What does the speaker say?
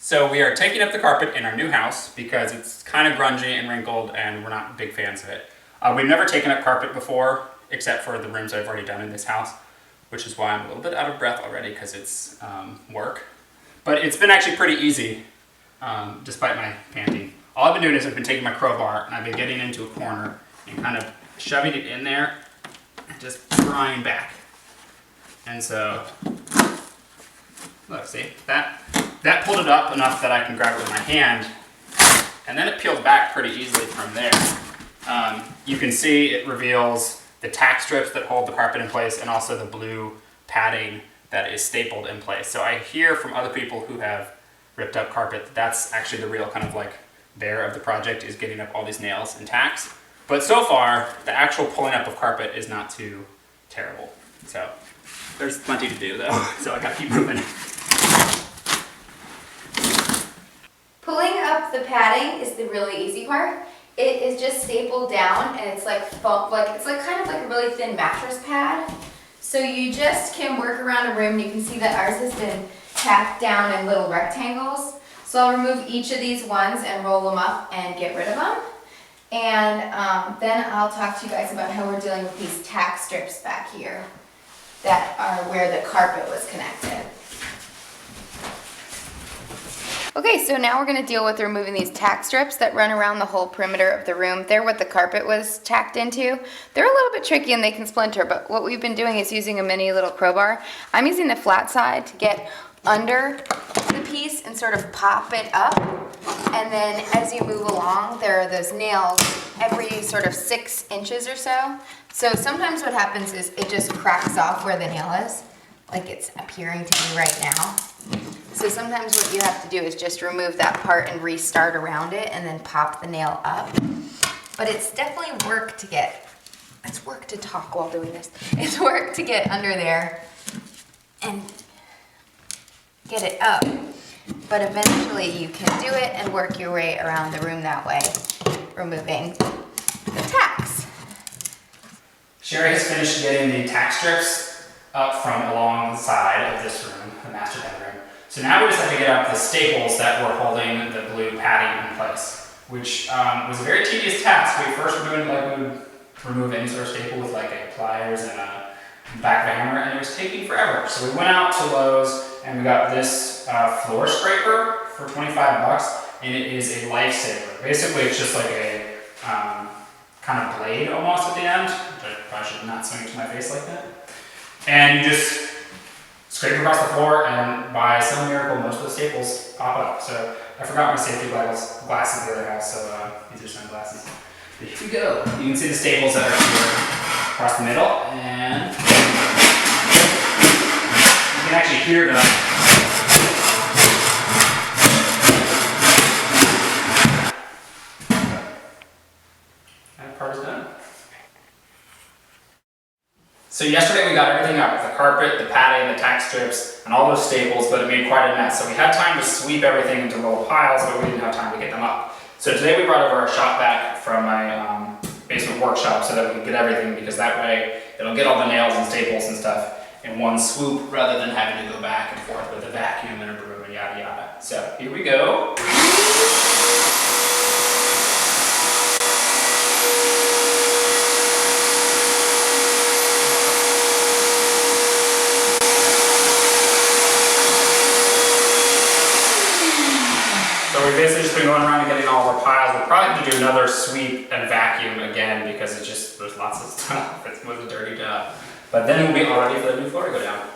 So we are taking up the carpet in our new house because it's kind of grungy and wrinkled and we're not big fans of it. We've never taken up carpet before, except for the rooms I've already done in this house, which is why I'm a little bit out of breath already because it's work. But it's been actually pretty easy, despite my panting. All I've been doing is I've been taking my crowbar and I've been getting into a corner and kind of shoving it in there and just prying back. And so, look, see, that pulled it up enough that I can grab it with my hand, and then it peels back pretty easily from there. You can see it reveals the tack strips that hold the carpet in place and also the blue padding that is stapled in place. So I hear from other people who have ripped up carpet that that's actually the real kind of like bear of the project, is getting up all these nails and tacks. But so far, the actual pulling up of carpet is not too terrible. So there's plenty to do though, so I gotta keep moving. Pulling up the padding is the really easy part. It is just stapled down and it's like foam, it's like kind of like a really thin mattress pad. So you just can work around a room. You can see that ours has been tacked down in little rectangles. So I'll remove each of these ones and roll them up and get rid of them. And then I'll talk to you guys about how we're dealing with these tack strips back here that are where the carpet was connected. Okay, so now we're going to deal with removing these tack strips that run around the whole perimeter of the room. They're what the carpet was tacked into. They're a little bit tricky and they can splinter, but what we've been doing is using a mini little crowbar. I'm using the flat side to get under the piece and sort of pop it up. And then as you move along, there are those nails every sort of 6 inches or so. So sometimes what happens is it just cracks off where the nail is, like it's appearing to be right now. So sometimes what you have to do is just remove that part and restart around it and then pop the nail up. But it's definitely work to get, it's work to talk while doing this. It's work to get under there and get it up. But eventually you can do it and work your way around the room that way, removing the tacks. Sherry has finished getting the tack strips up from along the side of this room, the master bedroom. So now we just have to get out the staples that were holding the blue padding in place, which was a very tedious task. We first were doing like we would remove any sort of staple with like a pliers and a back of a hammer, and it was taking forever. So we went out to Lowe's and we got this floor scraper for 25 bucks, and it is a lifesaver. Basically, it's just like a kind of blade almost at the end, which I probably should not swing it to my face like that. And you just scrape across the floor, and by some miracle, most of the staples pop up. So I forgot my safety glasses at the other house, so these are sunglasses. But here we go. You can see the staples that are here across the middle, and you can actually hear them. That part is done. So yesterday we got everything up, the carpet, the padding, the tack strips, and all those staples, but it made quite a mess. So we had time to sweep everything into little piles, but we didn't have time to get them up. So today we brought over our shop vac from my basement workshop so that we could get everything, because that way it'll get all the nails and staples and stuff in one swoop rather than having to go back and forth with a vacuum and a broom and yada yada. So here we go. So we've basically just been going around and getting all of our piles. We'll probably have to do another sweep and vacuum again because it's just, there's lots of stuff. It was a dirty job. But then we'll be all ready for the new floor to go down.